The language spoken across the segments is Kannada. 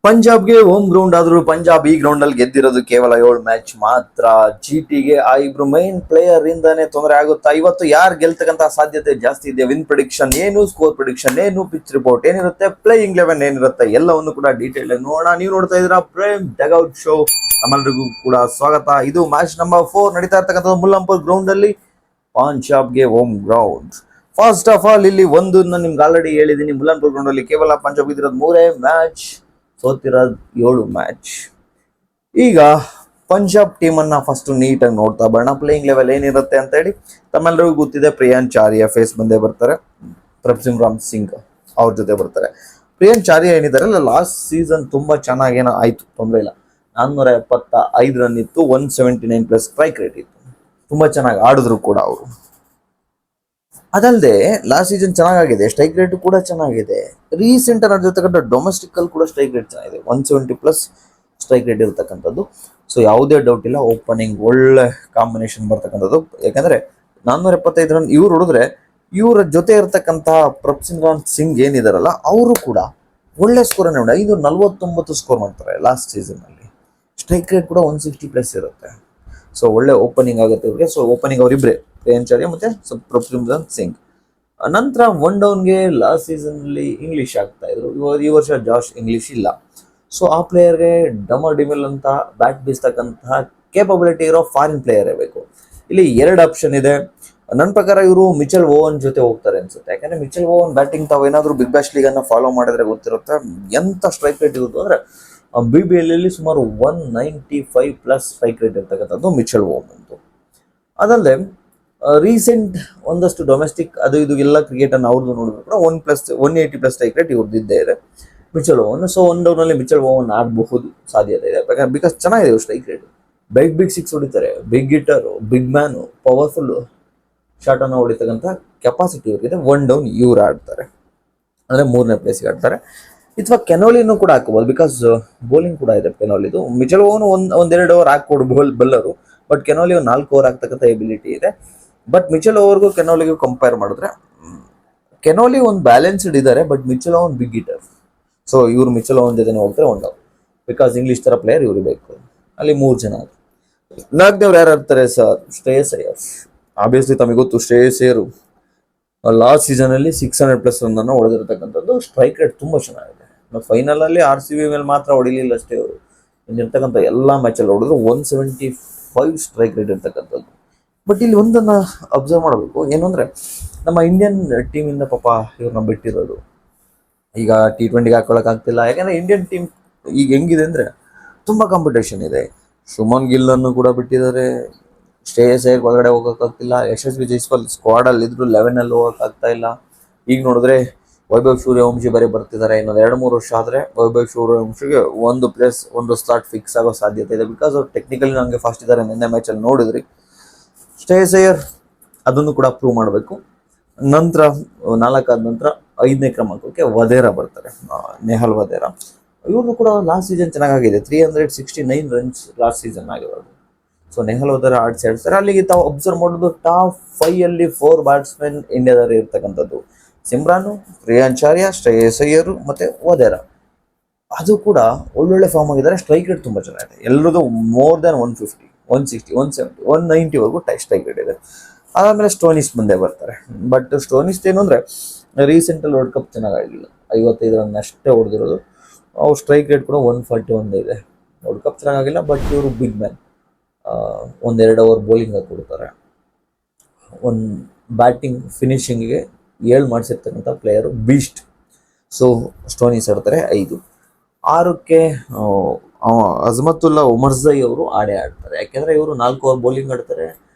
ಪಂಜಾಬ್ಗೆ ಹೋಮ್ ಗ್ರೌಂಡ್ ಆದ್ರೂ ಪಂಜಾಬ್ ಈ ಗ್ರೌಂಡ್ ಅಲ್ಲಿ ಗೆದ್ದಿರೋದು ಕೇವಲ 7 ಮ್ಯಾಚ್ ಮಾತ್ರ. ಜಿಟಿಗೆ ಆ ಇಬ್ರು ಮೈನ್ ಪ್ಲೇಯರ್ ಇಂದಾನೆ ತೊಂದರೆ ಆಗುತ್ತಾ? ಇವತ್ತು ಯಾರು ಗೆಲ್ತಕ್ಕಂತ ಸಾಧ್ಯತೆ ಜಾಸ್ತಿ ಇದೆ? ವಿನ್ ಪ್ರಿಡಿಕ್ಷನ್ ಏನು, ಸ್ಕೋರ್ ಪ್ರಿಡಿಕ್ಷನ್ ಏನು, ಪಿಚ್ ರಿಪೋರ್ಟ್ ಏನಿರುತ್ತೆ, ಪ್ಲೇಯಿಂಗ್ ಲೆವೆನ್ ಏನಿರುತ್ತೆ, ಎಲ್ಲವನ್ನು ಕೂಡ ಡೀಟೇಲ್ ನೋಡೋಣ. ನೀವು ನೋಡ್ತಾ ಇದ್ದೀರಾ ಪ್ರೇಮ್ ಡಗೌಟ್ ಶೋ. ನಮ್ಮೆಲ್ಲರಿಗೂ ಕೂಡ ಸ್ವಾಗತ. ಇದು ಮ್ಯಾಚ್ ನಂಬರ್ 4 ನಡೀತಾ ಇರ್ತಕ್ಕಂಥದ್ದು ಮುಲ್ಲಂಪುರ್ ಗ್ರೌಂಡ್ ಅಲ್ಲಿ, ಪಂಜಾಬ್ಗೆ home ground. First of all ಇಲ್ಲಿ ಒಂದು ನಿಮ್ಗೆ ಆಲ್ರೆಡಿ ಹೇಳಿದೀನಿ, ಮುಲ್ಲಂಪುರ್ ಗ್ರೌಂಡ್ ಅಲ್ಲಿ ಕೇವಲ ಪಂಜಾಬ್ ಇದ್ದಿರೋದು 3 ಮ್ಯಾಚ್, ಸೋತಿರೋದು 7 ಮ್ಯಾಚ್. ಈಗ ಪಂಜಾಬ್ ಟೀಮ್ ಅನ್ನ ಫಸ್ಟ್ ನೀಟಾಗಿ ನೋಡ್ತಾ ಬರೋಣ. ಪ್ಲೇಯಿಂಗ್ ಲೆವೆಲ್ ಏನಿರುತ್ತೆ ಅಂತ ಹೇಳಿ ತಮ್ಮೆಲ್ಲರಿಗೂ ಗೊತ್ತಿದೆ. ಪ್ರಿಯಾಂಚಾರ್ಯ ಫೇಸ್ ಬಂದೇ ಬರ್ತಾರೆ, ಪ್ರಭ್ಸಿಮ್ರಾನ್ ಸಿಂಗ್ ಅವ್ರ ಜೊತೆ ಬರ್ತಾರೆ. ಪ್ರಿಯಾಂಚಾರ್ಯ ಏನಿದಾರಲ್ಲ, ಲಾಸ್ಟ್ ಸೀಸನ್ ತುಂಬಾ ಚೆನ್ನಾಗಿ ಏನೋ ಆಯ್ತು, ತೊಂದರೆ ಇಲ್ಲ. 475 ರನ್ ಇತ್ತು, 179+ ಸ್ಟ್ರೈಕ್ ರೇಟ್ ಇತ್ತು. ತುಂಬಾ ಚೆನ್ನಾಗಿ ಆಡಿದ್ರು ಕೂಡ ಅವರು. ಅದಲ್ಲದೆ ಲಾಸ್ಟ್ ಸೀಸನ್ ಚೆನ್ನಾಗಿದೆ, ಸ್ಟ್ರೈಕ್ ರೇಟ್ ಕೂಡ ಚೆನ್ನಾಗಿದೆ. ರೀಸೆಂಟ್ ಆಗಿರ್ತಕ್ಕಂಥ ಡೊಮೆಸ್ಟಿಕ್ ಅಲ್ಲಿ ಕೂಡ ಸ್ಟ್ರೈಕ್ ರೇಟ್ ಚೆನ್ನಾಗಿದೆ, 170+ ಸ್ಟ್ರೈಕ್ ರೇಟ್ ಇರತಕ್ಕಂಥದ್ದು. ಸೊ ಯಾವುದೇ ಡೌಟ್ ಇಲ್ಲ, ಓಪನಿಂಗ್ ಒಳ್ಳೆ ಕಾಂಬಿನೇಷನ್ ಬರ್ತಕ್ಕಂಥದ್ದು. ಯಾಕಂದ್ರೆ 475 ರನ್ ಇವ್ರು ಹೊಡಿದ್ರೆ, ಇವರ ಜೊತೆ ಇರತಕ್ಕಂತಹ ಪ್ರಭ್ಸಿಮ್ರಾನ್ ಸಿಂಗ್ ಏನಿದಾರಲ್ಲ, ಅವರು ಕೂಡ ಒಳ್ಳೆ ಸ್ಕೋರ್ ಅನ್ನ 549 ಸ್ಕೋರ್ ಮಾಡ್ತಾರೆ ಲಾಸ್ಟ್ ಸೀಸನ್ ಅಲ್ಲಿ. ಸ್ಟ್ರೈಕ್ ರೇಟ್ ಕೂಡ 160+ ಇರುತ್ತೆ. ಸೊ ಒಳ್ಳೆ ಓಪನಿಂಗ್ ಆಗುತ್ತೆ ಇವ್ರಿಗೆ. ಸೊ ಓಪನಿಂಗ್ ಅವರಿಬ್ರೆ, ಪ್ರಿಯಾಂಚಾರ್ಯ ಮತ್ತೆ ಪ್ರಭ್ಸಿಮ್ರಾನ್ ಸಿಂಗ್. ನಂತರ ಒನ್ ಡೌನ್ಗೆ ಲಾಸ್ಟ್ ಸೀಸನ್ ಅಲ್ಲಿ ಇಂಗ್ಲಿಷ್ ಆಗ್ತಾ ಇದ್ರು, ಈ ವರ್ಷ ಜಾಶ್ ಇಂಗ್ಲಿಷ್ ಇಲ್ಲ. ಸೊ ಆ ಪ್ಲೇಯರ್ಗೆ ಡಮರ್ ಡಿಮಿಲ್ ಅಂತ ಬ್ಯಾಟ್ ಬೀಸ್ತಕ್ಕಂತಹ ಕೇಪಬಿಲಿಟಿ ಇರೋ ಫಾರಿನ್ ಪ್ಲೇಯರ್ ಬೇಕು. ಇಲ್ಲಿ 2 ಆಪ್ಷನ್ ಇದೆ. ನನ್ನ ಪ್ರಕಾರ ಇವರು ಮಿಚೆಲ್ ಓವನ್ ಜೊತೆ ಹೋಗ್ತಾರೆ ಅನ್ಸುತ್ತೆ. ಯಾಕಂದ್ರೆ ಮಿಚೆಲ್ ಓವನ್ ಬ್ಯಾಟಿಂಗ್ ತಾವೇನಾದ್ರೂ ಬಿಗ್ ಬ್ಯಾಶ್ ಲೀಗ್ ಅನ್ನ ಫಾಲೋ ಮಾಡಿದ್ರೆ ಗೊತ್ತಿರುತ್ತೆ ಎಂತ ಸ್ಟ್ರೈಕ್ ರೇಟ್ ಇರುತ್ತೆ ಅಂದ್ರೆ. BBL ಅಲ್ಲಿ ಸುಮಾರು 195+ ಸ್ಟ್ರೈಕ್ ರೇಟ್ ಇರ್ತಕ್ಕಂಥದ್ದು ಮಿಚೆಲ್ ಓವನ್ ಅಂತ. ಅದಲ್ಲದೆ ರೀಸೆಂಟ್ ಒಂದಷ್ಟು ಡೊಮೆಸ್ಟಿಕ್ ಅದು ಇದು ಎಲ್ಲ ಕ್ರಿಕೆಟ್ ಅನ್ನು ಅವ್ರದ್ದು ನೋಡಿದ್ರು ಕೂಡ 180+ ಸ್ಟ್ರೈಕ್ ರೇಟ್ ಇವ್ರದ್ದು ಇದ್ದೇ ಇದೆ, Mitchell Owen. So one down ಅಲ್ಲಿ ಮಿಚೆಲ್ ಓವನ್ ಆಡಬಹುದು ಸಾಧ್ಯತೆ ಇದೆ, ಬಿಕಾಸ್ ಚೆನ್ನಾಗಿದೆ ಸ್ಟ್ರೈಕ್ ರೇಟ್. ಬಿಗ್ ಸಿಕ್ಸ್ ಹೊಡಿತಾರೆ, ಬಿಗ್ ಹಿಟ್ಟರು, ಬಿಗ್ ಮ್ಯಾನು, ಪವರ್ಫುಲ್ ಶಾಟ್ ಅನ್ನು ಹೊಡಿತಕ್ಕಂಥ ಕೆಪಾಸಿಟಿ ಇವ್ರಿಗೆ. ಒನ್ ಡೌನ್ ಇವ್ರು ಆಡ್ತಾರೆ ಅಂದ್ರೆ 3ನೇ ಪ್ಲೇಸ್ಗೆ ಆಡ್ತಾರೆ. ಅಥವಾ ಕೆನೋಲಿನೂ ಕೂಡ ಹಾಕೋಬಹುದು, ಬಿಕಾಸ್ ಬೌಲಿಂಗ್ ಕೂಡ ಇದೆ ಕೆನೋಲಿದು. ಮಿಚೆಲ್ ಓವನ್ ಒಂದೆರಡು ಓವರ್ ಹಾಕೊಡ್ ಬಲ್ಲರು, ಬಟ್ ಕೆನೋಲಿ 4 ಓವರ್ ಆಗ್ತಕ್ಕಂಥ ಎಬಿಲಿಟಿ ಇದೆ. ಬಟ್ ಮಿಚೆಲ್ ಓವರ್ಗೂ ಕೆನೋಲಿಗೂ ಕಂಪೇರ್ ಮಾಡಿದ್ರೆ ಕೆನೋಲಿ ಒಂದು ಬ್ಯಾಲೆನ್ಸ್ಡ್ ಇದ್ದಾರೆ, but Mitchell Owen big hitter. So ಇವ್ರು ಮಿಚೆಲ್ ಓವನ್ ಜೊತೆ ಹೋಗ್ತಾರೆ ಒನ್ ಡೌನ್, ಬಿಕಾಸ್ ಇಂಗ್ಲಿಷ್ ತರ ಪ್ಲೇಯರ್ ಇವ್ರು ಬೇಕು. ಅಲ್ಲಿ 3 ಜನ. 4ನೇವ್ರು ಯಾರು ಆಡ್ತಾರೆ ಸರ್? ಶ್ರೇಯಸ್ ಅಯ್ಯರ್. ಆಬ್ವಿಯಸ್ಲಿ ತಮಗೆ ಗೊತ್ತು, ಶ್ರೇಯಸ್ ಅಯ್ಯರ್ ಲಾಸ್ಟ್ ಸೀಸನ್ ಅಲ್ಲಿ 600+ ರನ್ ಅನ್ನು ಹೊಡೆದಿರ್ತಕ್ಕಂಥದ್ದು. ಸ್ಟ್ರೈಕ್ ರೇಟ್ ತುಂಬಾ ಚೆನ್ನಾಗಿದೆ. ಫೈನಲ್ ಅಲ್ಲಿ RCB ಮೇಲೆ ಮಾತ್ರ ಹೊಡಿಲಿಲ್ಲ ಅಷ್ಟೇ ಅವರು, ಇಲ್ಲಿರ್ತಕ್ಕಂಥ ಎಲ್ಲಾ ಮ್ಯಾಚ್ ಅಲ್ಲಿ ಹೊಡೆದ್ರು 175 ಸ್ಟ್ರೈಕ್ ರೇಟ್ ಇರ್ತಕ್ಕಂಥದ್ದು. ಬಟ್ ಇಲ್ಲಿ ಒಂದನ್ನ ಅಬ್ಸರ್ವ್ ಮಾಡಬೇಕು, ಏನು ಅಂದ್ರೆ ನಮ್ಮ ಇಂಡಿಯನ್ ಟೀಮ್ ಇಂದ ಪಾಪ ಇವ್ರನ್ನ ಬಿಟ್ಟಿರೋದು. ಈಗ T20 ಹಾಕೊಳಕ್ ಆಗ್ತಿಲ್ಲ, ಯಾಕಂದ್ರೆ ಇಂಡಿಯನ್ ಟೀಮ್ ಈಗ ಹೆಂಗಿದೆ ಅಂದ್ರೆ ತುಂಬಾ ಕಾಂಪಿಟೇಷನ್ ಇದೆ. ಶುಮನ್ ಗಿಲ್ ಅನ್ನು ಕೂಡ ಬಿಟ್ಟಿದ್ದಾರೆ, ಶ್ರೇಯಸ್ ಅಯ್ಯರ್ ಒಳಗಡೆ ಹೋಗಕ್ಕಾಗ್ತಿಲ್ಲ, ಯಶಸ್ವಿ ಜೈಸ್ವಾಲ್ ಸ್ಕ್ವಾಡ್ ಅಲ್ಲಿ ಇದ್ರು 11 ಅಲ್ಲಿ ಹೋಗಕ್ ಆಗ್ತಾ ಇಲ್ಲ. ಈಗ ನೋಡಿದ್ರೆ ವೈಭವ್ ಸೂರ್ಯವಂಶಿ ಬರೀ ಬರ್ತಿದ್ದಾರೆ. ಇನ್ನೊಂದು 2-3 ವರ್ಷ ಆದ್ರೆ ವೈಭವ್ ಸೂರ್ಯವಂಶಿಗೆ ಒಂದು ಸ್ಲಾಟ್ ಫಿಕ್ಸ್ ಆಗೋ ಸಾಧ್ಯತೆ ಇದೆ, ಬಿಕಾಸ್ ಅವ್ರು ಟೆಕ್ನಿಕಲಿ ನಂಗೆ ಫಾಸ್ಟ್ ಇದ್ದಾರೆ. ನಿನ್ನೆ ಮ್ಯಾಚ್ ಅಲ್ಲಿ ನೋಡಿದ್ರಿ. ಶ್ರೇಯಸ್ ಅಯ್ಯರ್ ಅದನ್ನು ಕೂಡ ಪ್ರೂವ್ ಮಾಡಬೇಕು. ನಂತರ 4 ಆದ ನಂತರ 5ನೇ ಕ್ರಮಾಂಕಕ್ಕೆ ವಧೇರಾ ಬರ್ತಾರೆ, ನೆಹಲ್ ವಧೇರಾ. ಇವ್ರನ್ನು ಕೂಡ ಲಾಸ್ಟ್ ಸೀಸನ್ ಚೆನ್ನಾಗಿದೆ, 369 ರನ್ಸ್ ಲಾಸ್ಟ್ ಸೀಸನ್ ಆಗಿರೋದು. ಸೊ ನೆಹಲ್ ವಧೇರಾ ಆಡ್ತಾರೆ. ಅಲ್ಲಿಗೆ ತಾವು ಅಬ್ಸರ್ವ್ ಮಾಡೋದು, ಟಾಪ್ 5 ಅಲ್ಲಿ 4 ಬ್ಯಾಟ್ಸ್ಮನ್ ಇಂಡಿಯಾದಲ್ಲಿ ಇರ್ತಕ್ಕಂಥದ್ದು. ಸಿಮ್ರಾನ್, ಪ್ರಿಯಾಂಚಾರ್ಯ, ಶ್ರೇಯಸ್ ಅಯ್ಯರ್ ಮತ್ತೆ ವಧೇರಾ. ಅದು ಕೂಡ ಒಳ್ಳೊಳ್ಳೆ ಫಾರ್ಮ್ ಆಗಿದ್ದಾರೆ. ಸ್ಟ್ರೈಕ್ ರೇಟ್ ತುಂಬಾ ಚೆನ್ನಾಗಿದೆ, ಎಲ್ಲರದು ಮೋರ್ ದನ್ 150, 160, 170, 190 ವರೆಗೂ ಸ್ಟ್ರೈಕ್ ರೇಟ್ ಇದೆ. ಅದಾದ್ಮೇಲೆ ಸ್ಟೋನಿಸ್ ಮುಂದೆ ಬರ್ತಾರೆ. ಬಟ್ ಸ್ಟೋನಿಸ್ ಏನು ಅಂದ್ರೆ ರೀಸೆಂಟ್ ಅಲ್ಲಿ ವರ್ಲ್ಡ್ ಕಪ್ ಚೆನ್ನಾಗಿ ಆಗಿಲ್ಲ, 55 ರನ್ ಅಷ್ಟೇ ಹೊಡೆದಿರೋದು. ಅವ್ರ ಸ್ಟ್ರೈಕ್ ರೇಟ್ ಕೂಡ 141 ಇದೆ. ವರ್ಲ್ಡ್ ಕಪ್ ಚೆನ್ನಾಗಿಲ್ಲ, ಬಟ್ ಇವರು ಬಿಗ್ ಮ್ಯಾನ್. 1-2 ಓವರ್ ಬೌಲಿಂಗ್ ಹಾಕಿ ಕೊಡ್ತಾರೆ. ಒಂದು ಬ್ಯಾಟಿಂಗ್ ಫಿನಿಶಿಂಗ್ಗೆ 7 ಮಾಡಿಸಿರ್ತಕ್ಕಂಥ ಪ್ಲೇಯರು ಬೀಸ್ಟ್. ಸೊ ಸ್ಟೋನಿಸ್ ಆಡ್ತಾರೆ 5. 6ಕ್ಕೆ ಅಜ್ಮತುಲ್ಲಾ ಉಮರ್ಜೈ ಅವರು ಆಡ್ತಾರೆ. ಯಾಕೆಂದ್ರೆ ಇವರು 4 ಓವರ್ ಬೌಲಿಂಗ್ ಆಡ್ತಾರೆ.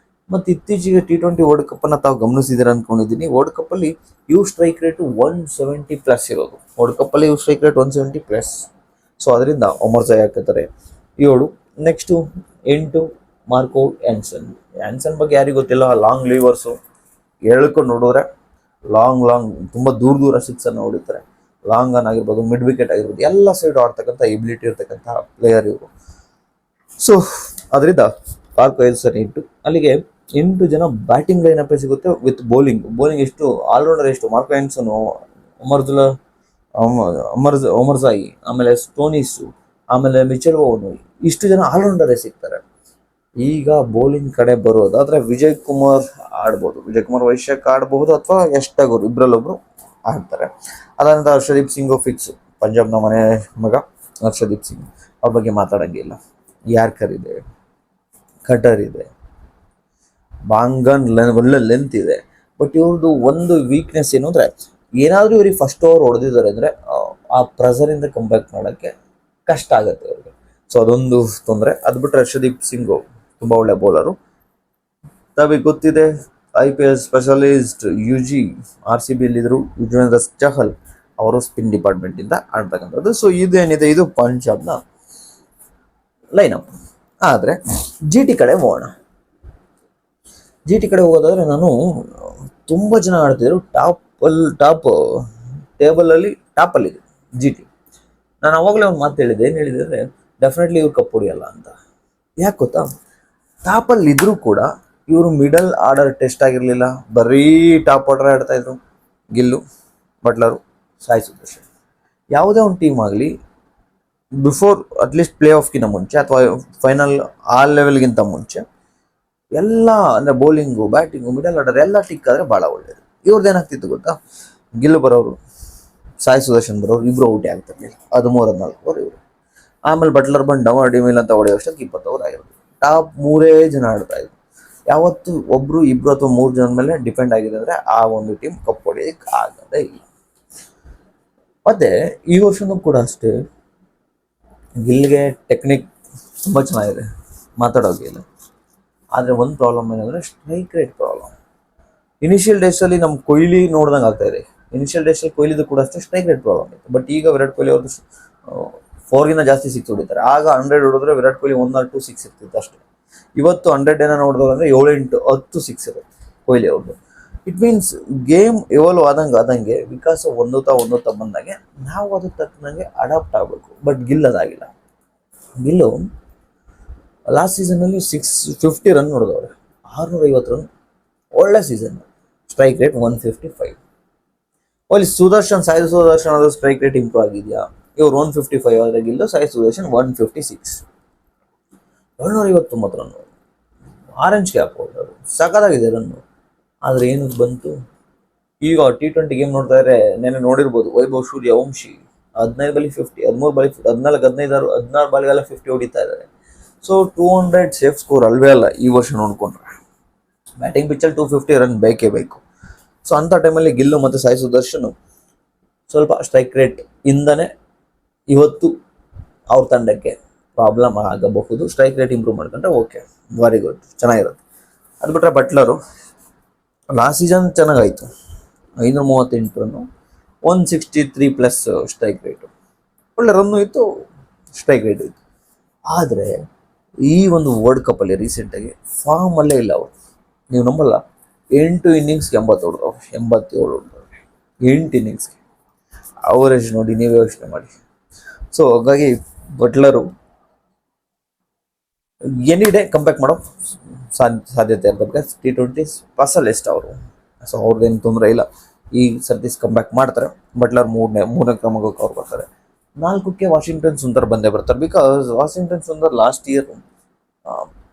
ಮತ್ತೆ ಇತ್ತೀಚೆಗೆ T20 ವರ್ಲ್ಡ್ ಕಪ್ ಅನ್ನ ತಾವು ಗಮನಿಸಿದಿರ ಅನ್ಕೊಂಡಿದ್ದೀನಿ. ವರ್ಲ್ಡ್ ಕಪ್ ಅಲ್ಲಿ ಇವ್ರ ಸ್ಟ್ರೈಕ್ ರೇಟ್ 170+ ಇರೋದು. ವರ್ಲ್ಡ್ ಕಪ್ ಅಲ್ಲಿ ಇವ್ರ ಸ್ಟ್ರೈಕ್ ರೇಟ್ 170+. ಸೊ ಅದರಿಂದ ಉಮರ್ಜೈ ಹಾಕುತ್ತಾರೆ 7. ನೆಕ್ಸ್ಟ್ 8 ಮಾರ್ಕೋ ಆ್ಯನ್ಸನ್ ಬಗ್ಗೆ ಯಾರಿಗೂ ಗೊತ್ತಿಲ್ಲ, ಲಾಂಗ್ ಲೀವರ್ಸು. ಹೇಳ್ಕೊಂಡು ನೋಡಿದ್ರೆ ಲಾಂಗ್ ತುಂಬಾ ದೂರ ಸಿಕ್ಸ್ ಅನ್ನು ಹೊಡಿತಾರೆ. ಲಾಂಗ್ ಆನ್ ಆಗಿರ್ಬೋದು, ಮಿಡ್ ವಿಕೆಟ್ ಆಗಿರ್ಬೋದು, ಎಲ್ಲ ಸೈಡ್ ಆಡ್ತಕ್ಕಂಥ ಎಬಿಲಿಟಿ ಇರ್ತಕ್ಕಂಥ ಪ್ಲೇಯರ್ ಇವರು. ಸೊ ಅದರಿಂದ ಮಾರ್ಕೋ ಆ್ಯನ್ಸನ್ 8. ಅಲ್ಲಿಗೆ 8 ಜನ ಬ್ಯಾಟಿಂಗ್ ಲೈನ್ ಅಪ್ ಸಿಗುತ್ತೆ ವಿತ್ ಬೌಲಿಂಗ್ ಎಷ್ಟು ಆಲ್ರೌಂಡರ್ ಎಷ್ಟು ಮಾರ್ಕೋ ಆ್ಯನ್ಸನ್, ಒಮರ್ಜಾಯಿ, ಆಮೇಲೆ ಸ್ಟೋನಿಸು, ಆಮೇಲೆ ಮಿಚೆಲ್ ಓವನು, ಇಷ್ಟು ಜನ ಆಲ್ರೌಂಡರೇ ಸಿಗ್ತಾರೆ. ಈಗ ಬೌಲಿಂಗ್ ಕಡೆ ಬರೋದಾದ್ರೆ ವಿಜಯ್ ಕುಮಾರ್ ಆಡ್ಬೋದು, ವಿಜಯ್ ಕುಮಾರ್ ವೈಶ್ಯಕ್ ಆಡ್ಬಹುದು, ಅಥವಾ ಯಶ್ ಠಾಕೂರ್ ಇಬ್ಬರಲ್ಲೊಬ್ರು ಆಡ್ತಾರೆ. ಅದಾನಂತರ ಹರ್ಷದೀಪ್ ಸಿಂಗು ಫಿಕ್ಸ್, ಪಂಜಾಬ್ನ ಮನೆ ಮಗ ಹರ್ಷದೀಪ್ ಸಿಂಗ್, ಅವ್ರ ಬಗ್ಗೆ ಮಾತಾಡಂಗಿಲ್ಲ. ಯಾರ್ಕರ್ ಇದೆ, ಕಟರ್ ಇದೆ, ಬಾಂಗನ್ ಒಳ್ಳೆ ಲೆಂತ್ ಇದೆ. ಬಟ್ ಇವ್ರದ್ದು ಒಂದು ವೀಕ್ನೆಸ್ ಏನು ಅಂದರೆ, ಏನಾದರೂ ಇವ್ರಿಗೆ ಫಸ್ಟ್ ಓವರ್ ಹೊಡೆದಿದ್ದಾರೆ ಅಂದರೆ ಆ ಪ್ರೆಸರಿಂದ ಕಂಬ್ಯಾಕ್ ಮಾಡೋಕ್ಕೆ ಕಷ್ಟ ಆಗುತ್ತೆ ಅವ್ರಿಗೆ. ಸೊ ಅದೊಂದು ತೊಂದರೆ. ಅದು ಬಿಟ್ಟರೆ ಹರ್ಷದೀಪ್ ಸಿಂಗು ತುಂಬ ಒಳ್ಳೆ ಬೌಲರು. ನಮಗೆ ಗೊತ್ತಿದೆ IPL ಸ್ಪೆಷಲಿಸ್ಟ್ UG RCB ಇದ್ರು ಯುಜ್ವೇಂದ್ರ ಚಹಲ್, ಅವರು ಸ್ಪಿನ್ ಡಿಪಾರ್ಟ್ಮೆಂಟಿಂದ ಆಡ್ತಕ್ಕಂಥದ್ದು. ಸೊ ಇದೇನಿದೆ, ಇದು ಪಂಜಾಬ್ನ ಲೈನಪ್. ಆದರೆ GT ಕಡೆ ಹೋಗೋಣ. GT ಕಡೆ ಹೋಗೋದಾದ್ರೆ, ನಾನು ತುಂಬ ಜನ ಆಡ್ತಿದ್ರು ಟಾಪ್ ಟೇಬಲಲ್ಲಿ ಟಾಪಲ್ಲಿದೆ GT. ನಾನು ಅವಾಗಲೇ ಒಂದು ಮಾತು ಹೇಳಿದೆ, ಏನು ಹೇಳಿದೆ ಅಂದರೆ, ಡೆಫಿನೆಟ್ಲಿ ಇವ್ರು ಕಪ್ ಹೊಡಿಯಲ್ಲ ಅಂತ. ಯಾಕೆ ಗೊತ್ತಾ, ಟಾಪಲ್ಲಿ ಇದ್ರೂ ಕೂಡ ಇವರು ಮಿಡಲ್ ಆರ್ಡರ್ ಟೆಸ್ಟ್ ಆಗಿರಲಿಲ್ಲ, ಬರೀ ಟಾಪ್ ಆರ್ಡರ್ ಆಡ್ತಾ ಇದ್ರು. ಗಿಲ್ಲು, ಬಟ್ಲರು, ಸಾಯಿ ಸುದರ್ಶನ್. ಯಾವುದೇ ಒಂದು ಟೀಮ್ ಆಗಲಿ ಬಿಫೋರ್ ಅಟ್ಲೀಸ್ಟ್ ಪ್ಲೇ ಆಫ್ಗಿಂತ ಮುಂಚೆ ಅಥವಾ ಫೈನಲ್ ಆ ಲೆವೆಲ್ಗಿಂತ ಮುಂಚೆ ಎಲ್ಲ ಅಂದರೆ ಬೌಲಿಂಗು, ಬ್ಯಾಟಿಂಗು, ಮಿಡಲ್ ಆರ್ಡರ್ ಎಲ್ಲ ಟಿಕ್ ಆದರೆ ಭಾಳ ಒಳ್ಳೆಯದು. ಇವ್ರದ್ದು ಏನಾಗ್ತಿತ್ತು ಗೊತ್ತಾ, ಗಿಲ್ಲು ಬರೋರು, ಸಾಯಿ ಸುದರ್ಶನ್ ಬರೋರು, ಇಬ್ಬರು ಔಟೇ ಆಗ್ತಿರ್ಲಿಲ್ಲ. 13-14 ಓವರ್ ಇವರು. ಆಮೇಲೆ ಬಟ್ಲರ್ ಬಂದು ಡವರ್ ಡಿಮಿಲ್ ಅಂತ ಹೊಡೆಯೋ ಅಷ್ಟಕ್ಕೆ 20 ಓವರ್ ಆಗಿರೋದು. ಟಾಪ್ 3 ಜನ ಆಡ್ತಾ ಇದ್ರು. ಯಾವತ್ತು ಒಬ್ರು, ಇಬ್ರು ಅಥವಾ 3 ಜನ ಮೇಲೆ ಡಿಪೆಂಡ್ ಆಗಿದೆ ಅಂದರೆ ಆ ಒಂದು ಟೀಮ್ ಕಪ್ ಹೊಡೆಯೋಕ್ಕೆ ಆಗದೇ ಇಲ್ಲ. ಮತ್ತೆ ಈ ವರ್ಷನೂ ಕೂಡ ಅಷ್ಟೇ, ಗಿಲ್ಗೆ ಟೆಕ್ನಿಕ್ ತುಂಬ ಚೆನ್ನಾಗಿದೆ, ಮಾತಾಡೋಗಿಲ್ಲ. ಆದರೆ ಒಂದು ಪ್ರಾಬ್ಲಮ್ ಏನಂದರೆ ಸ್ಟ್ರೈಕ್ ರೇಟ್ ಪ್ರಾಬ್ಲಮ್. ಇನಿಷಿಯಲ್ ಡೇಸಲ್ಲಿ ನಮ್ಮ ಕೊಹ್ಲಿ ನೋಡ್ದಂಗೆ ಆಗ್ತಾ ಇದೆ. ಇನಿಷಿಯಲ್ ಡೇಸಲ್ಲಿ ಕೊಹ್ಲಿದು ಕೂಡ ಅಷ್ಟೇ ಸ್ಟ್ರೈಕ್ ರೇಟ್ ಪ್ರಾಬ್ಲಮ್ ಇತ್ತು. ಬಟ್ ಈಗ ವಿರಾಟ್ ಕೊಹ್ಲಿ ಅವ್ರದ್ದು 4ಗಿಂತ ಜಾಸ್ತಿ 6 ಹೊಡಿತಾರೆ. ಆಗ 100 ಹೊಡಿದ್ರೆ ವಿರಾಟ್ ಕೊಹ್ಲಿ 1 or 2 6 ಇರ್ತಿತ್ತು ಅಷ್ಟೇ. ಇವತ್ತು 100 ಏನೋ ನೋಡಿದ್ರೆ 7-8-10 6 ಇರುತ್ತೆ ಕೊಹ್ಲಿ ಅವ್ರದ್ದು. ಇಟ್ ಮೀನ್ಸ್ ಗೇಮ್ ಇವಾಲ್ವ್ ಆದಂಗೆ ವಿಕಾಸ ಹೊಂದುತ್ತಾ ಬಂದಾಗೆ ನಾವು ಅದಕ್ಕೆ ತಕ್ಕಂಗೆ ಅಡಾಪ್ಟ್ ಆಗಬೇಕು. ಬಟ್ ಗಿಲ್ ಅದಾಗಿಲ್ಲ. ಗಿಲ್ಲು ಲಾಸ್ಟ್ ಸೀಸನ್ನಲ್ಲಿ 650 ರನ್ ನೋಡಿದವ್ರೆ, 650 ರನ್, ಒಳ್ಳೆ ಸೀಸನ್. Strike rate 155. ಅಲ್ಲಿ ಸಾಯಿ ಸುದರ್ಶನ್ ಅದು ಸ್ಟ್ರೈಕ್ ರೇಟ್ ಇಂಪ್ರೂವ್ ಆಗಿದೆಯಾ? ಇವ್ರು 155 ಆದರೆ Gill, Sai Sudharsan 156. 729 run, orange cap ಹೋದರು, ಸಖತ್ತಾಗಿದೆ ರನ್ನು. ಆದರೆ ಏನಕ್ಕೆ ಬಂತು? ಈಗ T20 ಗೇಮ್ ನೋಡ್ತಾ ಇದ್ರೆ ನೆನ್ನೆ ನೋಡಿರ್ಬೋದು, ವೈಭವ್ ಸೂರ್ಯವಂಶಿ 15 ಬಾಲಿ 50, 13 ಬಾಲಿ 14, 16 ಬಾಲಿಗೆಲ್ಲ 50 ಹೊಡಿತಾ ಇದ್ದಾರೆ. ಸೊ 200 ಸೇಫ್ ಸ್ಕೋರ್ ಅಲ್ವೇ ಅಲ್ಲ ಈ ವರ್ಷ ನೋಡ್ಕೊಂಡ್ರೆ. ಬ್ಯಾಟಿಂಗ್ ಪಿಚ್ಚಲ್ಲಿ 250 ರನ್ ಬೇಕೇ ಬೇಕು. ಸೊ ಅಂಥ ಟೈಮಲ್ಲಿ ಗಿಲ್ಲು ಮತ್ತು ಸಾಯಿ ಸುದರ್ಶನ್ ಸ್ವಲ್ಪ ಸ್ಟ್ರೈಕ್ ರೇಟ್ ಇಂದನೇ ಇವತ್ತು ಅವ್ರ ತಂಡಕ್ಕೆ ಪ್ರಾಬ್ಲಮ್ ಆಗಬಹುದು. ಸ್ಟ್ರೈಕ್ ರೇಟ್ ಇಂಪ್ರೂವ್ ಮಾಡ್ಕೊಂಡ್ರೆ ಓಕೆ, ವೆರಿ ಗುಡ್, ಚೆನ್ನಾಗಿರುತ್ತೆ. ಅದು ಬಿಟ್ಟರೆ ಬಟ್ಲರು ಲಾಸ್ಟ್ ಸೀಸನ್ ಚೆನ್ನಾಗಾಯಿತು, 538 ರನ್ನು, 163+ ಸ್ಟ್ರೈಕ್ ರೇಟು, ಒಳ್ಳೆ ರನ್ನು ಇತ್ತು, ಸ್ಟ್ರೈಕ್ ರೇಟ್ ಇತ್ತು. ಆದರೆ ಈ ಒಂದು ವರ್ಲ್ಡ್ ಕಪ್ಪಲ್ಲಿ ರೀಸೆಂಟಾಗಿ ಫಾರ್ಮಲ್ಲೇ ಇಲ್ಲ ಅವರು. ನೀವು ನಂಬಲ್ಲ, 8 ಇನ್ನಿಂಗ್ಸ್ಗೆ 80 ಹೊಡೆದವ್ರು, 87 ಹೊಡೆದವ್ರು 8 ಇನ್ನಿಂಗ್ಸ್ಗೆ. ಅವರೇಜ್ ನೋಡಿ, ನೀವೇ ಯೋಚನೆ ಮಾಡಿ. ಸೊ ಹಾಗಾಗಿ ಬಟ್ಲರು ಎನಿ ಡೇ ಕಂಬ್ಯಾಕ್ ಮಾಡೋ ಸಾಧ್ಯತೆ ಇರ್ತದೆ. T20 ಸ್ಪೆಷಲಿಸ್ಟ್ ಅವರು. ಸೊ ಅವ್ರದ್ದೇನು ತೊಂದರೆ ಇಲ್ಲ, ಈ ಸರ್ತಿಸ್ ಕಂಬ್ಯಾಕ್ ಮಾಡ್ತಾರೆ. ಬಟ್ಲರ್ ಮೂರನೇ ಕ್ರಮಕ್ಕೆ ಅವ್ರು ಬರ್ತಾರೆ. 4ಕ್ಕೆ ವಾಷಿಂಗ್ಟನ್ ಸುಂದರ್ ಬಂದೇ ಬರ್ತಾರೆ. Because Washington Sundar last year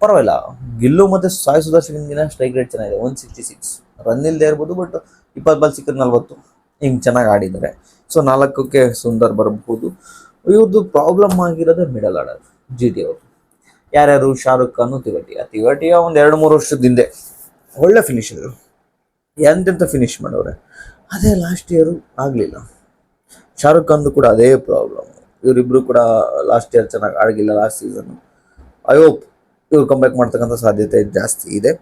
ಪರವಾಗಿಲ್ಲ, ಗಿಲ್ಲು ಮತ್ತು ಸಾಯಿ ಸುದರ್ಶನ್ಗಿನ ಸ್ಟ್ರೈಕ್ ರೇಟ್ ಚೆನ್ನಾಗಿದೆ, 166. ರನ್ ಇಲ್ಲದೆ ಇರ್ಬೋದು, ಬಟ್ 20 ಬಾಲ್ ಸಿಕ್ಕಿದ್ರೆ 40 ಹಿಂಗೆ ಚೆನ್ನಾಗಿ ಆಡಿದ್ದಾರೆ. ಸೊ 4ಕ್ಕೆ ಸುಂದರ್ ಬರಬಹುದು. ಇವ್ರದ್ದು ಪ್ರಾಬ್ಲಮ್ ಆಗಿರೋದೇ ಮಿಡಲ್ ಆರ್ಡರ್ GT ಅವರು. ಯಾರ್ಯಾರು? ಶಾರುಖ್ ಖಾನ್, ತಿವಟಿಯಾ ಒಂದು 2-3 ವರ್ಷದ ಹಿಂದೆ ಒಳ್ಳೆ ಫಿನಿಷರು, ಎಂತೆಂಥ ಫಿನಿಶ್ ಮಾಡವ್ರೆ. ಅದೇ ಲಾಸ್ಟ್ ಇಯರು ಆಗಲಿಲ್ಲ. ಶಾರುಖ್ ಖಾನ್ದು ಕೂಡ ಅದೇ ಪ್ರಾಬ್ಲಮ್. ಇವರಿಬ್ಬರು ಕೂಡ ಲಾಸ್ಟ್ ಇಯರ್ ಚೆನ್ನಾಗಿ ಆಡಿಲ್ಲ. ಲಾಸ್ಟ್ ಸೀಸನ್ ಐ ಹೋಪ್ ಇವ್ರು ಕಂಬ್ಯಾಕ್ ಮಾಡ್ತಕ್ಕಂಥ ಸಾಧ್ಯತೆ ಜಾಸ್ತಿ ಇದೆ.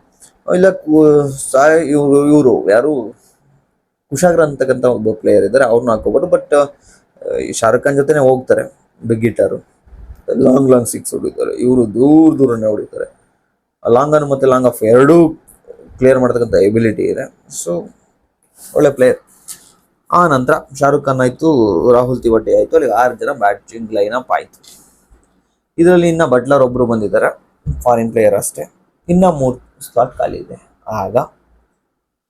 ಇಲ್ಲ ಇವರು ಯಾರು ಕುಶಾಗ್ರ ಅಂತಕ್ಕಂಥ ಒಬ್ಬ ಪ್ಲೇಯರ್ ಇದ್ದಾರೆ, ಅವ್ರನ್ನ ಹಾಕೋಬೋದು. ಬಟ್ ಶಾರುಖ್ ಖಾನ್ ಜೊತೆನೇ ಹೋಗ್ತಾರೆ, ಬಿಗ್ ಹಿಟ್ಟರು, ಲಾಂಗ್ 6 ಹೊಡಿತಾರೆ. ಇವರು ದೂರನೇ ಹೊಡಿತಾರೆ. ಲಾಂಗ್ ಆನ್ ಮತ್ತು ಲಾಂಗ್ ಆಫ್ ಎರಡೂ ಕ್ಲಿಯರ್ ಮಾಡ್ತಕ್ಕಂಥ ಎಬಿಲಿಟಿ ಇದೆ. ಸೊ ಒಳ್ಳೆ ಪ್ಲೇಯರ್. ಆ ನಂತರ ಶಾರುಖ್ ಖಾನ್ ಆಯಿತು, ರಾಹುಲ್ ತಿವಾಟಿ ಆಯಿತು. ಅಲ್ಲಿ 6 ಜನ ಬ್ಯಾಟಿಂಗ್ ಲೈನಪ್ ಆಯಿತು. ಇದರಲ್ಲಿ ಇನ್ನು ಬಟ್ಲರ್ ಒಬ್ಬರು ಬಂದಿದ್ದಾರೆ, ಫಾರಿನ್ ಪ್ಲೇಯರ್ ಅಷ್ಟೇ. ಇನ್ನು 3 ಸ್ಲಾಟ್ ಖಾಲಿ ಇದೆ. ಆಗ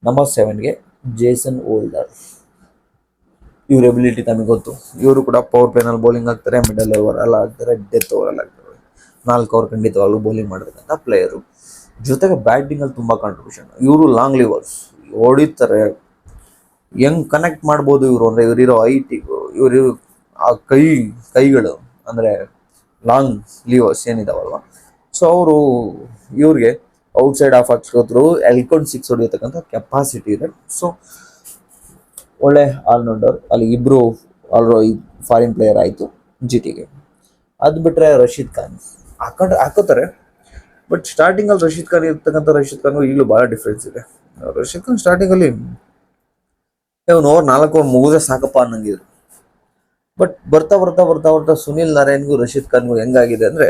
ನಂಬರ್ 7ಗೆ ಜೇಸನ್ ಹೋಲ್ಡರ್. ಇವ್ರ ಎಬಿಲಿಟಿ ತಮಗೆ ಗೊತ್ತು. ಇವರು ಕೂಡ ಪವರ್ ಪ್ಲೇನಲ್ಲಿ ಬೌಲಿಂಗ್ ಆಗ್ತಾರೆ, ಮಿಡಲ್ ಓವರ್ ಎಲ್ಲ ಆಗ್ತಾರೆ, ಡೆತ್ ಓವರ್ ಎಲ್ಲ ಆಗ್ತಾರೆ. 4 ಓವರ್ ಖಂಡಿತವಾಗ್ಲೂ ಬೌಲಿಂಗ್ ಮಾಡಬೇಕಂತ ಪ್ಲೇಯರು. ಜೊತೆಗೆ ಬ್ಯಾಟಿಂಗಲ್ಲಿ ತುಂಬ ಕಾಂಟ್ರಿಬ್ಯೂಷನ್. ಇವರು ಲಾಂಗ್ ಲಿವರ್ಸ್, ಹೊಡಿತಾರೆ. ಹೆಂಗ್ ಕನೆಕ್ಟ್ ಮಾಡ್ಬೋದು ಇವರು ಅಂದರೆ ಇವರಿರೋ ಹೈಟಿಗೂ ಇವರು ಆ ಕೈಗಳು ಅಂದರೆ ಲಾಂಗ್ ಲಿವರ್ಸ್ ಏನಿದಾವಲ್ವ, ಸೊ ಅವರು ಇವ್ರಿಗೆ ಔಟ್ಸೈಡ್ ಆಫ್ ಹಾಕ್ಸ್ಕೋದ್ರು ಎಲ್ಕೊಂಡು 6 ಹೊಡಿಯತಕ್ಕಂಥ ಕೆಪಾಸಿಟಿ ಇದೆ. ಸೊ ಒಳ್ಳೆ ಆಲ್ರೌಂಡರ್. ಅಲ್ಲಿ ಇಬ್ಬರು ಫಾರಿನ್ ಪ್ಲೇಯರ್ ಆಯಿತು GTಗೆ. ಅದು ಬಿಟ್ಟರೆ ರಶೀದ್ ಖಾನ್ ಹಾಕೋತಾರೆ. ಬಟ್ ಸ್ಟಾರ್ಟಿಂಗಲ್ಲಿ ರಶೀದ್ ಖಾನ್ ಇರ್ತಕ್ಕಂಥ ರಶೀದ್ ಖಾನ್ಗೂ ಈಗಲೂ ಭಾಳ ಡಿಫ್ರೆನ್ಸ್ ಇದೆ. ರಶೀದ್ ಖಾನ್ ಸ್ಟಾರ್ಟಿಂಗಲ್ಲಿ ಒಂದು ಓವರ್ 4 ಓವರ್ ಮುಗಿದ್ರೆ ಸಾಕಪ್ಪ ಅನ್ನಂಗಿದ್ರು. ಬಟ್ ಬರ್ತಾ ಬರ್ತಾ ಬರ್ತಾ ಬರ್ತಾ ಸುನಿಲ್ ನಾರಾಯಣ್ಗೂ ರಶೀದ್ ಖಾನ್ಗೂ ಹೆಂಗಾಗಿದೆ ಅಂದರೆ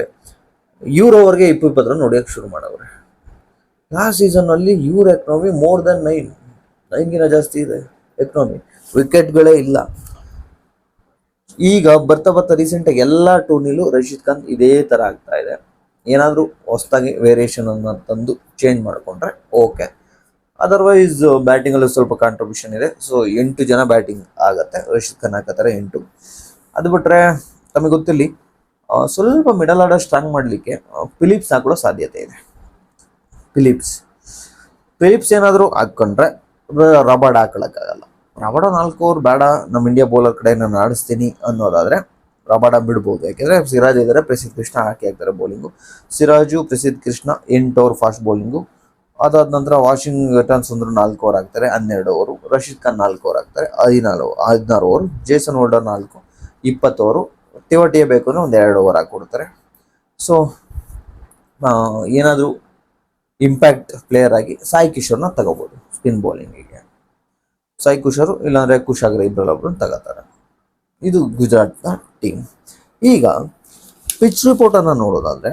ಇವ್ರ ಓವರ್ಗೆ 20 ರನ್ ಹೊಡಿಯೋಕ್ಕೆ ಶುರು ಮಾಡವ್ರೆ. ಲಾಸ್ಟ್ ಸೀಸನ್ನಲ್ಲಿ ಇವ್ರ ಎಕನಾಮಿ ಮೋರ್ ದೆನ್ 9ಗಿನ ಜಾಸ್ತಿ ಇದೆ ಎಕನಾಮಿ. ವಿಕೆಟ್ಗಳೇ ಇಲ್ಲ. ಈಗ ಬರ್ತಾ ಬರ್ತಾ ರೀಸೆಂಟಾಗಿ ಎಲ್ಲ ಟೂರ್ನಿಲೂ ರಶೀದ್ ಖಾನ್ ಇದೇ ಥರ ಆಗ್ತಾ ಇದೆ. ಏನಾದರೂ ಹೊಸದಾಗಿ ವೇರಿಯೇಷನ್ ಅನ್ನು ತಂದು ಚೇಂಜ್ ಮಾಡಿಕೊಂಡ್ರೆ ಓಕೆ. ಅದರ್ವೈಸ್ ಬ್ಯಾಟಿಂಗಲ್ಲೂ ಸ್ವಲ್ಪ ಕಾಂಟ್ರಿಬ್ಯೂಷನ್ ಇದೆ. ಸೊ 8 ಜನ ಬ್ಯಾಟಿಂಗ್ ಆಗತ್ತೆ, ರಶೀದ್ ಖಾನ್ ಹಾಕತ್ತಾರೆ 8. ಅದು ಬಿಟ್ಟರೆ ತಮಗೆ ಗೊತ್ತಿರಲಿ, ಸ್ವಲ್ಪ ಮಿಡಲ್ ಆರ್ಡರ್ ಸ್ಟ್ರಾಂಗ್ ಮಾಡಲಿಕ್ಕೆ ಫಿಲಿಪ್ಸ್ ಹಾಕೊಳ್ಳೋ ಸಾಧ್ಯತೆ ಇದೆ. ಫಿಲಿಪ್ಸ್ ಏನಾದರೂ ಹಾಕ್ಕೊಂಡ್ರೆ ರಬಾಡ ಹಾಕೊಳ್ಳೋಕ್ಕಾಗಲ್ಲ. ರಬಾಡ 4 ಓವರ್ ಬೇಡ, ನಮ್ಮ ಇಂಡಿಯಾ ಬೌಲರ್ ಕಡೆ ನಾನು ಆಡಿಸ್ತೀನಿ ಅನ್ನೋದಾದರೆ ರಬಾಡ ಬಿಡ್ಬೋದು. ಯಾಕೆಂದರೆ ಸಿರಾಜ್ ಇದ್ದಾರೆ, ಪ್ರಸಿದ್ಧ ಕೃಷ್ಣ ಹಾಕ್ತಾರೆ ಬೌಲಿಂಗು. ಸಿರಾಜು, ಪ್ರಸಿದ್ಧ ಕೃಷ್ಣ 8 ಓವರ್ ಫಾಸ್ಟ್ ಬೌಲಿಂಗು. ಅದಾದ ನಂತರ ವಾಷಿಂಗ್ಟನ್ ಸುಂದರ್ 4 ಓವರ್ ಆಗ್ತಾರೆ, 12 ಓವರು. ರಶೀದ್ ಖಾನ್ 4 ಓವರ್ ಆಗ್ತಾರೆ, 16 over. Jason Holder 4, 20 over. Tewatia ಬೇಕು ಅಂದರೆ ಒಂದು 2 ಓವರ್ ಹಾಕಿಕೊಡ್ತಾರೆ. ಸೊ ಏನಾದರೂ ಇಂಪ್ಯಾಕ್ಟ್ ಪ್ಲೇಯರ್ ಆಗಿ ಸಾಯಿ ಕಿಶೋರ್ನ ತಗೋಬೋದು ಸ್ಪಿನ್ ಬೌಲಿಂಗಿಗೆ. ಸಾಯಿ ಕಿಶೋರ್ ಇಲ್ಲಾಂದರೆ ಕುಶಾಗ್ರೆ ಇಬ್ಬರಲ್ಲೊಬ್ಬರು ತಗೋತಾರೆ. ಇದು ಗುಜರಾತ್ನ ಟೀಮ್. ಈಗ ಪಿಚ್ ರಿಪೋರ್ಟನ್ನು ನೋಡೋದಾದರೆ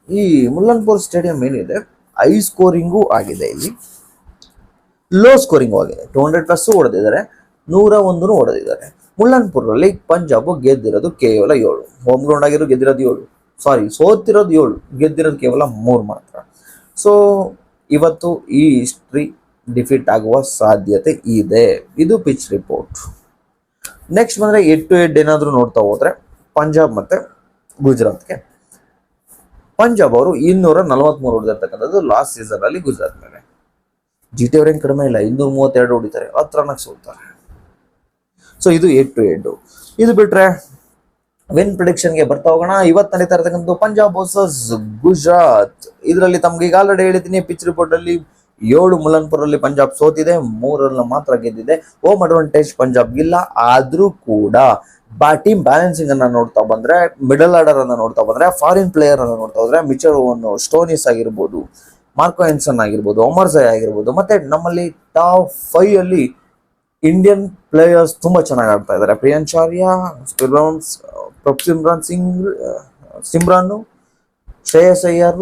ಈ ಮುಲ್ಲನ್ಪುರ್ ಸ್ಟೇಡಿಯಂ ಏನಿದೆ, ಹೈ ಸ್ಕೋರಿಂಗು ಆಗಿದೆ, ಇಲ್ಲಿ ಲೋ ಸ್ಕೋರಿಂಗು ಆಗಿದೆ. 200+ ಹೊಡೆದಿದ್ದಾರೆ, 101 ಹೊಡೆದಿದ್ದಾರೆ. ಮುಲ್ಲನ್ಪುರಲ್ಲಿ ಪಂಜಾಬ್ ಗೆದ್ದಿರೋದು ಕೇವಲ 7. ಹೋಮ್ ಗ್ರೌಂಡ್ ಆಗಿರೋ ಗೆದ್ದಿರೋದು 7, ಸೋತಿರೋದು 7, ಗೆದ್ದಿರೋದು ಕೇವಲ 3 ಮಾತ್ರ. ಸೊ ಇವತ್ತು ಈ ಹಿಸ್ಟ್ರಿ ಡಿಫೀಟ್ ಆಗುವ ಸಾಧ್ಯತೆ ಇದೆ. ಇದು ಪಿಚ್ ರಿಪೋರ್ಟ್. ನೆಕ್ಸ್ಟ್ ಬಂದರೆ 8-8 ಏನಾದರೂ ನೋಡ್ತಾ ಹೋದರೆ ಪಂಜಾಬ್ ಮತ್ತು ಗುಜರಾತ್ಗೆ. ಪಂಜಾಬ್ ಅವರು 243 ಹೊಡೆದಿರ್ತಕ್ಕಂಥದ್ದು ಲಾಸ್ಟ್ ಸೀಸನಲ್ಲಿ ಗುಜರಾತ್ ಮೇಲೆ. GT ಅವ್ರೇನು ಕಡಿಮೆ ಇಲ್ಲ, 232 ಹೊಡಿತಾರೆ, 10 ರನ್ಗೆ ಸೋಲ್ತಾರೆ. ಸೊ ಇದು 8-8. ಇದು ಬಿಟ್ಟರೆ ವಿನ್ ಪ್ರಿಡಿಕ್ಷನ್ಗೆ ಬರ್ತಾ ಹೋಗೋಣ. ಇವತ್ತು ನಡೀತಾ ಇರ್ತಕ್ಕಂಥ ಪಂಜಾಬ್ ವರ್ಸಸ್ ಗುಜರಾತ್. ಇದರಲ್ಲಿ ತಮ್ಗೆ ಈಗ ಆಲ್ರೆಡಿ ಹೇಳಿದ್ದೀನಿ, ಪಿಚ್ ರಿಪೋರ್ಟಲ್ಲಿ 7 ಮುಲ್ಲನ್ಪುರಲ್ಲಿ ಪಂಜಾಬ್ ಸೋತಿದೆ, 3 ಮಾತ್ರ ಗೆದ್ದಿದೆ. ಹೋಮ್ ಅಡ್ವಾಂಟೇಜ್ ಪಂಜಾಬ್ಗಿಲ್ಲ. ಆದರೂ ಕೂಡ ಟೀಮ್ ಬ್ಯಾಲೆನ್ಸಿಂಗ್ ಅನ್ನ ನೋಡ್ತಾ ಬಂದ್ರೆ, ಮಿಡಲ್ ಆರ್ಡರ್ ಅನ್ನ ನೋಡ್ತಾ ಬಂದ್ರೆ, ಫಾರಿನ್ ಪ್ಲೇಯರ್ ಅನ್ನ ನೋಡ್ತಾ ಹೋದ್ರೆ ಮಿಚೆಲ್ ಸ್ಟೋನಿಸ್ ಆಗಿರ್ಬೋದು, ಮಾರ್ಕೋ ಹೆನ್ಸನ್ ಆಗಿರ್ಬೋದು, ಒಮರ್ ಝೈ ಆಗಿರ್ಬೋದು, ಮತ್ತೆ ನಮ್ಮಲ್ಲಿ ಟಾಪ್ 5 ಅಲ್ಲಿ ಇಂಡಿಯನ್ ಪ್ಲೇಯರ್ಸ್ ತುಂಬಾ ಚೆನ್ನಾಗಿ ಆಡ್ತಾ ಇದ್ದಾರೆ. ಪ್ರಿಯಾಂಚಾರ್ಯ, ಸಿಮ್ರಾನ್, ಶ್ರೇಯಸ್ ಅಯ್ಯರ್,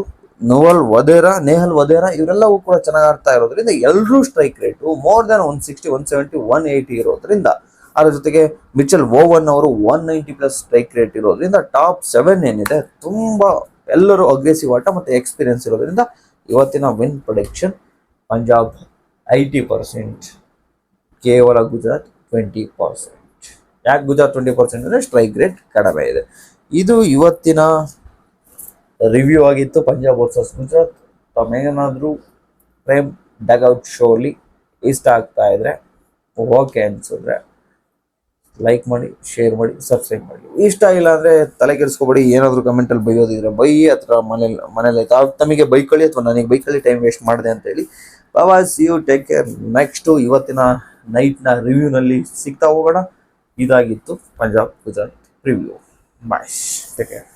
ನೇಹಲ್ ವಧೇರಾ ಇವರೆಲ್ಲವೂ ಕೂಡ ಚೆನ್ನಾಗಿ ಆಡ್ತಾ ಇರೋದ್ರಿಂದ ಎಲ್ಲರೂ ಸ್ಟ್ರೈಕ್ ರೇಟು ಮೋರ್ ದೆನ್ 160, 170, 180 ಇರೋದ್ರಿಂದ, ಅದರ ಜೊತೆಗೆ ಮಿಚೆಲ್ ಓವನ್ ಅವರು 190+ ಸ್ಟ್ರೈಕ್ ರೇಟ್ ಇರೋದ್ರಿಂದ ಟಾಪ್ 7 ಏನಿದೆ ತುಂಬಾ ಎಲ್ಲರೂ ಅಗ್ರೆಸಿವ್ ಆಟ ಮತ್ತು ಎಕ್ಸ್ಪೀರಿಯನ್ಸ್ ಇರೋದ್ರಿಂದ ಇವತ್ತಿನ ವಿನ್ ಪ್ರೊಡಿಕ್ಷನ್ ಪಂಜಾಬ್ 80%, ಕೇವಲ ಗುಜರಾತ್ 20%. ಯಾಕೆ ಗುಜರಾತ್ 20% ಅಂದರೆ ಸ್ಟ್ರೈಕ್ ರೇಟ್ ಕಡಿಮೆ ಇದೆ. ಇದು ಇವತ್ತಿನ ರಿವ್ಯೂ ಆಗಿತ್ತು ಪಂಜಾಬ್ ವರ್ಸಸ್ ಗುಜರಾತ್. ತಮೇನಾದರೂ ಪ್ರೇಮ್ ಡಗ್ಔಟ್ ಶೋಲಿ ಇಷ್ಟ ಆಗ್ತಾ ಇದ್ರೆ, ಓಕೆ ಅನ್ಸಿದ್ರೆ ಲೈಕ್ ಮಾಡಿ, ಶೇರ್ ಮಾಡಿ, ಸಬ್ಸ್ಕ್ರೈಬ್ ಮಾಡಿ. ಇಷ್ಟ ಇಲ್ಲ ಅಂದರೆ ತಲೆ ಕೆಡಿಸ್ಕೊಬೇಡಿ. ಏನಾದರೂ ಕಮೆಂಟಲ್ಲಿ ಬೈಯೋದಿದ್ರೆ ಬೈ, ಅಥವಾ ಮನೇಲಿ ತಮಗೆ ಬೈಕೊಳ್ಳಿ, ಅಥವಾ ನನಗೆ ಬೈಕೊಳ್ಳಿ, ಟೈಮ್ ವೇಸ್ಟ್ ಮಾಡಿದೆ ಅಂತ ಹೇಳಿ. Bye, see you, take care. Next ಇವತ್ತಿನ ನೈಟ್ನ ರಿವ್ಯೂನಲ್ಲಿ ಸಿಗ್ತಾ ಹೋಗೋಣ. ಇದಾಗಿತ್ತು Punjab Gujarat review. Bye, take care.